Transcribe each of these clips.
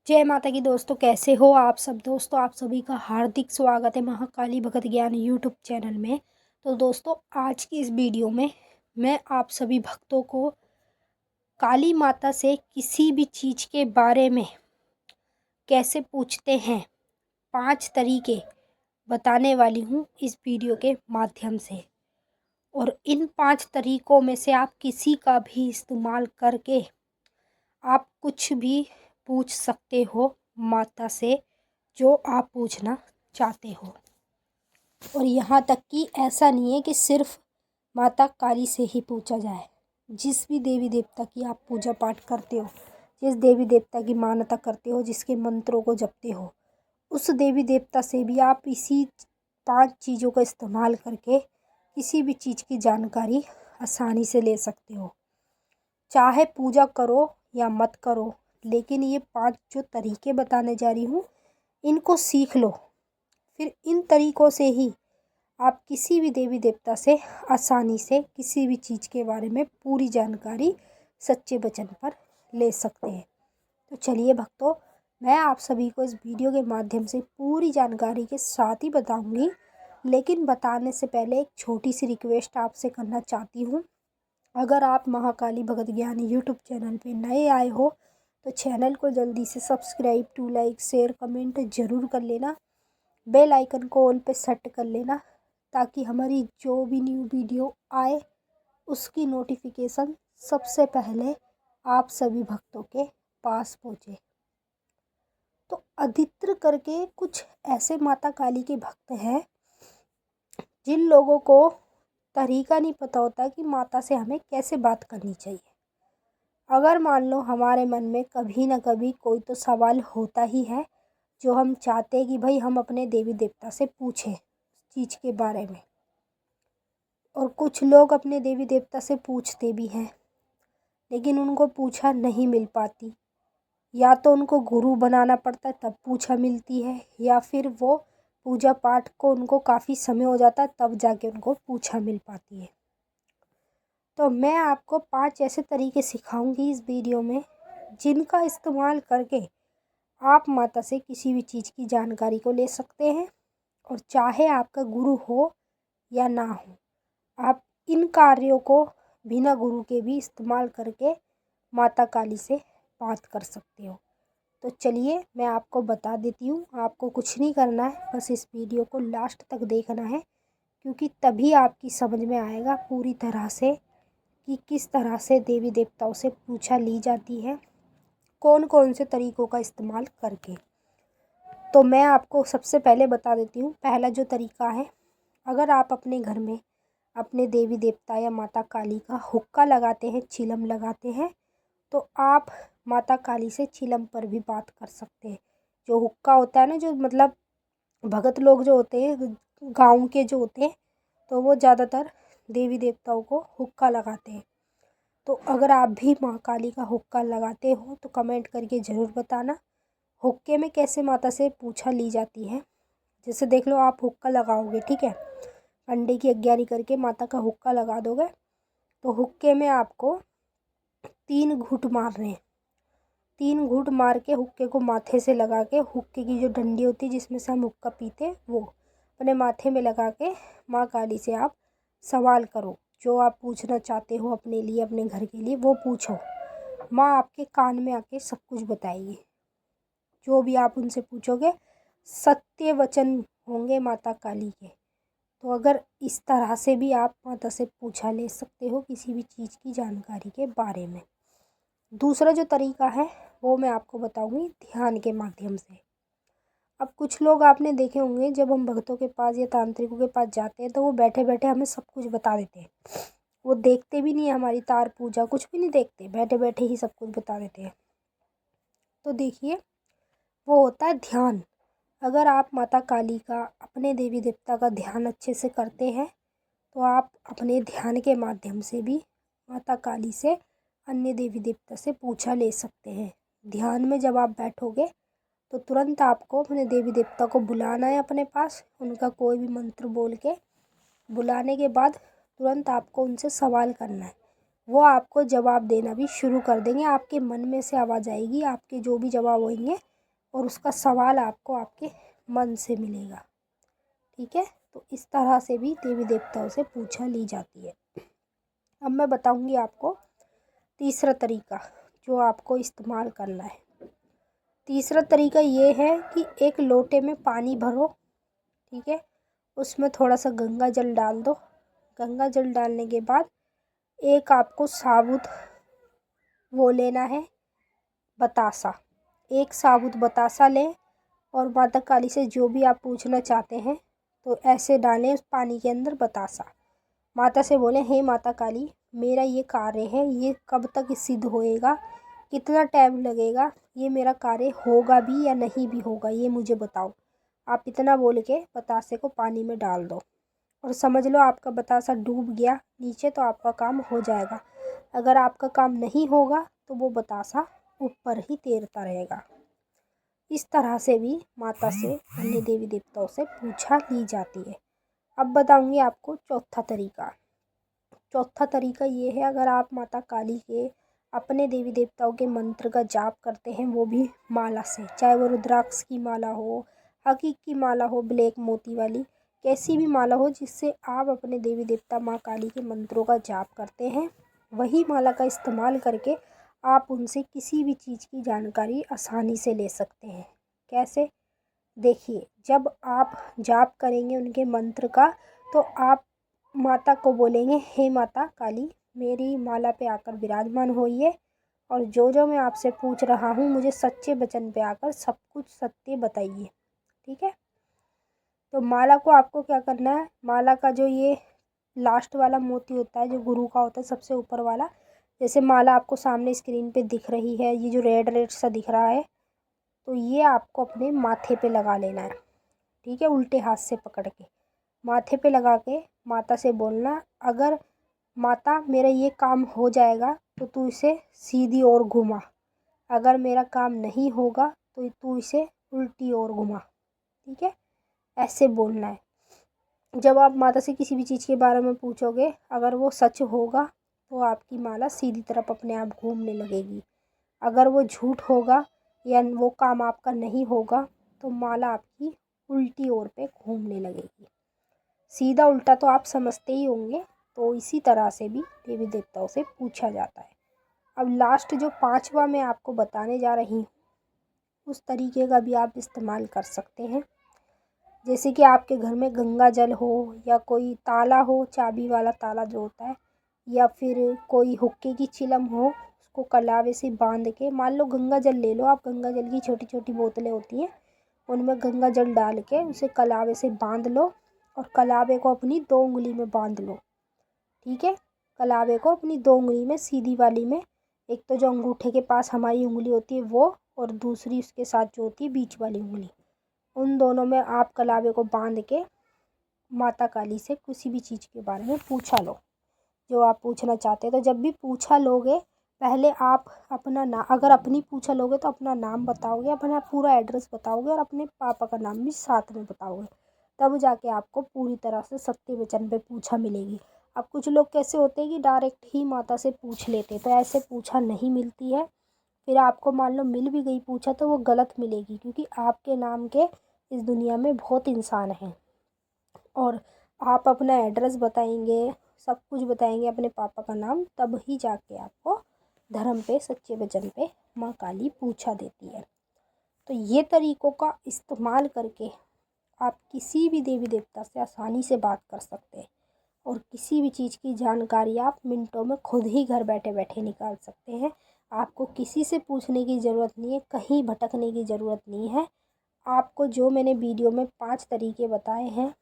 जय माता की दोस्तों, कैसे हो आप सब। दोस्तों, आप सभी का हार्दिक स्वागत है महाकाली भगत ज्ञान यूट्यूब चैनल में। तो दोस्तों, आज की इस वीडियो में मैं आप सभी भक्तों को काली माता से किसी भी चीज़ के बारे में कैसे पूछते हैं 5 तरीके बताने वाली हूँ इस वीडियो के माध्यम से। और इन 5 तरीकों में से आप किसी का भी इस्तेमाल करके आप कुछ भी पूछ सकते हो माता से, जो आप पूछना चाहते हो। और यहाँ तक कि ऐसा नहीं है कि सिर्फ माता काली से ही पूछा जाए। जिस भी देवी देवता की आप पूजा पाठ करते हो, जिस देवी देवता की मान्यता करते हो, जिसके मंत्रों को जपते हो, उस देवी देवता से भी आप इसी 5 चीज़ों का इस्तेमाल करके किसी भी चीज़ की जानकारी आसानी से ले सकते हो। चाहे पूजा करो या मत करो, लेकिन ये 5 जो तरीके बताने जा रही हूँ, इनको सीख लो। फिर इन तरीकों से ही आप किसी भी देवी देवता से आसानी से किसी भी चीज़ के बारे में पूरी जानकारी सच्चे वचन पर ले सकते हैं। तो चलिए भक्तों, मैं आप सभी को इस वीडियो के माध्यम से पूरी जानकारी के साथ ही बताऊंगी। लेकिन बताने से पहले एक छोटी सी रिक्वेस्ट आपसे करना चाहती हूँ। अगर आप महाकाली भगत ज्ञान यूट्यूब चैनल पे नए आए हो तो चैनल को जल्दी से subscribe, to like, share, comment ज़रूर कर लेना। बेल आइकन को ऑल पे सेट कर लेना, ताकि हमारी जो भी न्यू वीडियो आए उसकी नोटिफिकेशन सबसे पहले आप सभी भक्तों के पास पहुँचे। तो अधिकतर करके कुछ ऐसे माता काली के भक्त हैं जिन लोगों को तरीका नहीं पता होता कि माता से हमें कैसे बात करनी चाहिए। अगर मान लो हमारे मन में कभी ना कभी कोई तो सवाल होता ही है जो हम चाहते हैं कि भाई हम अपने देवी देवता से पूछें चीज़ के बारे में। और कुछ लोग अपने देवी देवता से पूछते भी हैं, लेकिन उनको पूछा नहीं मिल पाती। या तो उनको गुरु बनाना पड़ता है तब पूछा मिलती है, या फिर वो पूजा पाठ को उनको काफ़ी समय हो जाता है तब जाके उनको पूछा मिल पाती है। तो मैं आपको 5 ऐसे तरीके सिखाऊंगी इस वीडियो में, जिनका इस्तेमाल करके आप माता से किसी भी चीज़ की जानकारी को ले सकते हैं। और चाहे आपका गुरु हो या ना हो, आप इन कार्यों को बिना गुरु के भी इस्तेमाल करके माता काली से बात कर सकते हो। तो चलिए मैं आपको बता देती हूँ। आपको कुछ नहीं करना है, बस इस वीडियो को लास्ट तक देखना है, क्योंकि तभी आपकी समझ में आएगा पूरी तरह से कि किस तरह से देवी देवताओं से पूछा ली जाती है, कौन कौन से तरीक़ों का इस्तेमाल करके। तो मैं आपको सबसे पहले बता देती हूँ। पहला जो तरीका है, अगर आप अपने घर में अपने देवी देवता या माता काली का हुक्का लगाते हैं, चिलम लगाते हैं, तो आप माता काली से चिलम पर भी बात कर सकते हैं। जो हुक्का होता है ना, जो मतलब भगत लोग जो होते हैं गाँव के जो होते हैं, तो वो ज़्यादातर देवी देवताओं को हुक्का लगाते हैं। तो अगर आप भी माँ काली का हुक्का लगाते हो तो कमेंट करके ज़रूर बताना हुक्के में कैसे माता से पूछा ली जाती है। जैसे देख लो, आप हुक्का लगाओगे, ठीक है, अंडे की अग्यारी करके माता का हुक्का लगा दोगे, तो हुक्के में आपको 3 घूंट मारने हैं। 3 घूंट मार के हुक्के को माथे से लगा के, हुक्के की जो डंडी होती है जिसमें से हम हुक्का पीते हैं, वो अपने माथे में लगा के माँ काली से आप सवाल करो। जो आप पूछना चाहते हो अपने लिए, अपने घर के लिए, वो पूछो। माँ आपके कान में आके सब कुछ बताएगी। जो भी आप उनसे पूछोगे सत्य वचन होंगे माता काली के। तो अगर इस तरह से भी आप माता से पूछा ले सकते हो किसी भी चीज़ की जानकारी के बारे में। दूसरा जो तरीका है वो मैं आपको बताऊंगी ध्यान के माध्यम से। अब कुछ लोग आपने देखे होंगे, जब हम भक्तों के पास या तांत्रिकों के पास जाते हैं तो वो बैठे बैठे हमें सब कुछ बता देते हैं। वो देखते भी नहीं है हमारी तार पूजा, कुछ भी नहीं देखते, बैठे बैठे ही सब कुछ बता देते हैं। तो देखिए, वो होता है ध्यान। अगर आप माता काली का, अपने देवी देवता का ध्यान अच्छे से करते हैं तो आप अपने ध्यान के माध्यम से भी माता काली से, अन्य देवी देवता से पूछा ले सकते हैं। ध्यान में जब आप बैठोगे तो तुरंत आपको अपने देवी देवता को बुलाना है अपने पास। उनका कोई भी मंत्र बोल के बुलाने के बाद तुरंत आपको उनसे सवाल करना है। वो आपको जवाब देना भी शुरू कर देंगे। आपके मन में से आवाज़ आएगी, आपके जो भी जवाब होंगे और उसका सवाल आपको आपके मन से मिलेगा। ठीक है, तो इस तरह से भी देवी देवताओं से पूछा ली जाती है। अब मैं बताऊंगी आपको तीसरा तरीका जो आपको इस्तेमाल करना है। तीसरा तरीका ये है कि एक लोटे में पानी भरो, ठीक है, उसमें थोड़ा सा गंगा जल डाल दो। गंगा जल डालने के बाद एक आपको साबुत वो लेना है, बतासा। एक साबुत बतासा लें और माता काली से जो भी आप पूछना चाहते हैं तो ऐसे डालें उस पानी के अंदर बतासा। माता से बोलें, हे माता काली, मेरा ये कार्य है, ये कब तक सिद्ध होएगा, कितना टाइम लगेगा, ये मेरा कार्य होगा भी या नहीं भी होगा, ये मुझे बताओ। आप इतना बोल के बतासे को पानी में डाल दो और समझ लो आपका बतासा डूब गया नीचे, तो आपका काम हो जाएगा। अगर आपका काम नहीं होगा तो वो बतासा ऊपर ही तैरता रहेगा। इस तरह से भी माता से, अन्य देवी देवताओं से पूछा ली जाती है। अब बताऊंगी आपको चौथा तरीका। चौथा तरीका ये है, अगर आप माता काली के अपने देवी देवताओं के मंत्र का जाप करते हैं, वो भी माला से, चाहे वो रुद्राक्ष की माला हो, हकीक की माला हो, ब्लैक मोती वाली, कैसी भी माला हो जिससे आप अपने देवी देवता माँ काली के मंत्रों का जाप करते हैं, वही माला का इस्तेमाल करके आप उनसे किसी भी चीज़ की जानकारी आसानी से ले सकते हैं। कैसे? देखिए, जब आप जाप करेंगे उनके मंत्र का, तो आप माता को बोलेंगे, हे माता काली, मेरी माला पे आकर विराजमान होइए और जो जो मैं आपसे पूछ रहा हूँ मुझे सच्चे वचन पे आकर सब कुछ सत्य बताइए। ठीक है, तो माला को आपको क्या करना है, माला का जो ये लास्ट वाला मोती होता है, जो गुरु का होता है सबसे ऊपर वाला, जैसे माला आपको सामने स्क्रीन पे दिख रही है, ये जो रेड रेड सा दिख रहा है, तो ये आपको अपने माथे पे लगा लेना है। ठीक है, उल्टे हाथ से पकड़ के माथे पे लगा के माता से बोलना, अगर माता मेरा ये काम हो जाएगा तो तू इसे सीधी ओर घुमा, अगर मेरा काम नहीं होगा तो तू इसे उल्टी ओर घुमा। ठीक है, ऐसे बोलना है। जब आप माता से किसी भी चीज़ के बारे में पूछोगे, अगर वो सच होगा तो आपकी माला सीधी तरफ अपने आप घूमने लगेगी। अगर वो झूठ होगा या वो काम आपका नहीं होगा तो माला आपकी उल्टी ओर पे घूमने लगेगी। सीधा उल्टा तो आप समझते ही होंगे, तो इसी तरह से भी देवी देवताओं से पूछा जाता है। अब लास्ट जो पांचवा मैं आपको बताने जा रही हूँ, उस तरीके का भी आप इस्तेमाल कर सकते हैं। जैसे कि आपके घर में गंगा जल हो या कोई ताला हो, चाबी वाला ताला जो होता है, या फिर कोई हुक्के की चिलम हो, उसको कलावे से बांध के, मान लो गंगा जल ले लो आप, गंगा जल की छोटी छोटी बोतलें होती हैं, उनमें गंगा जल डाल के उसे कलावे से बांध लो और कलावे को अपनी 2 उंगली में बांध लो। ठीक है, कलावे को अपनी 2 उंगली में, सीधी वाली में, एक तो जो अंगूठे के पास हमारी उंगली होती है वो, और दूसरी उसके साथ जो होती है बीच वाली उंगली, उन दोनों में आप कलावे को बांध के माता काली से किसी भी चीज़ के बारे में पूछा लो जो आप पूछना चाहते हैं। तो जब भी पूछा लोगे, पहले आप अपना नाम, अगर अपनी पूछा लोगे तो अपना नाम बताओगे, अपना पूरा एड्रेस बताओगे और अपने पापा का नाम भी साथ में बताओगे, तब जाके आपको पूरी तरह से सत्य वचन पे पूछा मिलेगी। अब कुछ लोग कैसे होते हैं कि डायरेक्ट ही माता से पूछ लेते, तो ऐसे पूछा नहीं मिलती है। फिर आपको मान लो मिल भी गई पूछा तो वो गलत मिलेगी, क्योंकि आपके नाम के इस दुनिया में बहुत इंसान हैं और आप अपना एड्रेस बताएंगे, सब कुछ बताएंगे, अपने पापा का नाम, तब ही जाके आपको धर्म पे, सच्चे वचन पे माँ काली पूछा देती है। तो ये तरीकों का इस्तेमाल करके आप किसी भी देवी देवता से आसानी से बात कर सकते हैं और किसी भी चीज़ की जानकारी आप मिनटों में खुद ही घर बैठे बैठे निकाल सकते हैं। आपको किसी से पूछने की ज़रूरत नहीं है, कहीं भटकने की ज़रूरत नहीं है। आपको जो मैंने वीडियो में 5 तरीके बताए हैं,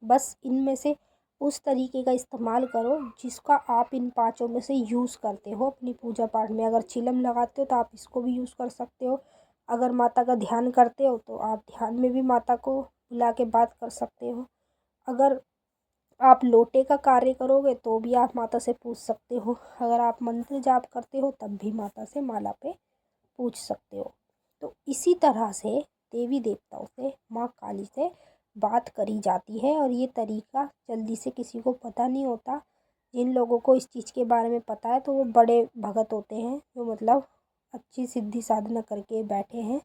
बस इनमें से उस तरीके का इस्तेमाल करो जिसका आप इन पाँचों में से यूज़ करते हो अपनी पूजा पाठ में। अगर चिलम लगाते हो तो आप इसको भी यूज़ कर सकते हो। अगर माता का ध्यान करते हो तो आप ध्यान में भी माता को बुला के बात कर सकते हो। अगर आप लोटे का कार्य करोगे तो भी आप माता से पूछ सकते हो। अगर आप मंत्र जाप करते हो तब भी माता से माला पे पूछ सकते हो। तो इसी तरह से देवी देवताओं से, माँ काली से बात करी जाती है और ये तरीका जल्दी से किसी को पता नहीं होता। जिन लोगों को इस चीज़ के बारे में पता है तो वो बड़े भगत होते हैं, जो मतलब अच्छी सिद्धि साधना करके बैठे हैं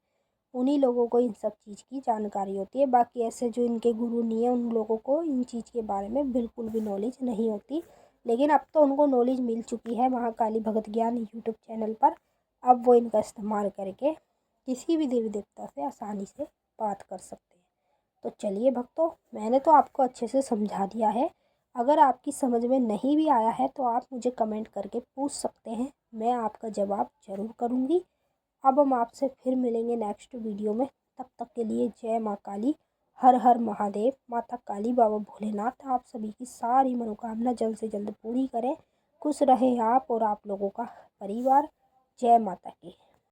उन्हीं लोगों को इन सब चीज़ की जानकारी होती है। बाकी ऐसे जो इनके गुरु नहीं है उन लोगों को इन चीज़ के बारे में बिल्कुल भी नॉलेज नहीं होती। लेकिन अब तो उनको नॉलेज मिल चुकी है महाकाली भगत ज्ञान यूट्यूब चैनल पर। अब वो इनका इस्तेमाल करके किसी भी देवी देवता से आसानी से बात कर सकते हैं। तो चलिए भक्तों, मैंने तो आपको अच्छे से समझा दिया है। अगर आपकी समझ में नहीं भी आया है तो आप मुझे कमेंट करके पूछ सकते हैं, मैं आपका जवाब ज़रूर करूँगी। अब हम आपसे फिर मिलेंगे नेक्स्ट वीडियो में। तब तक के लिए जय माँ काली, हर हर महादेव। माता काली बाबा भोलेनाथ आप सभी की सारी मनोकामना जल्द से जल्द पूरी करें। खुश रहे आप और आप लोगों का परिवार। जय माता की।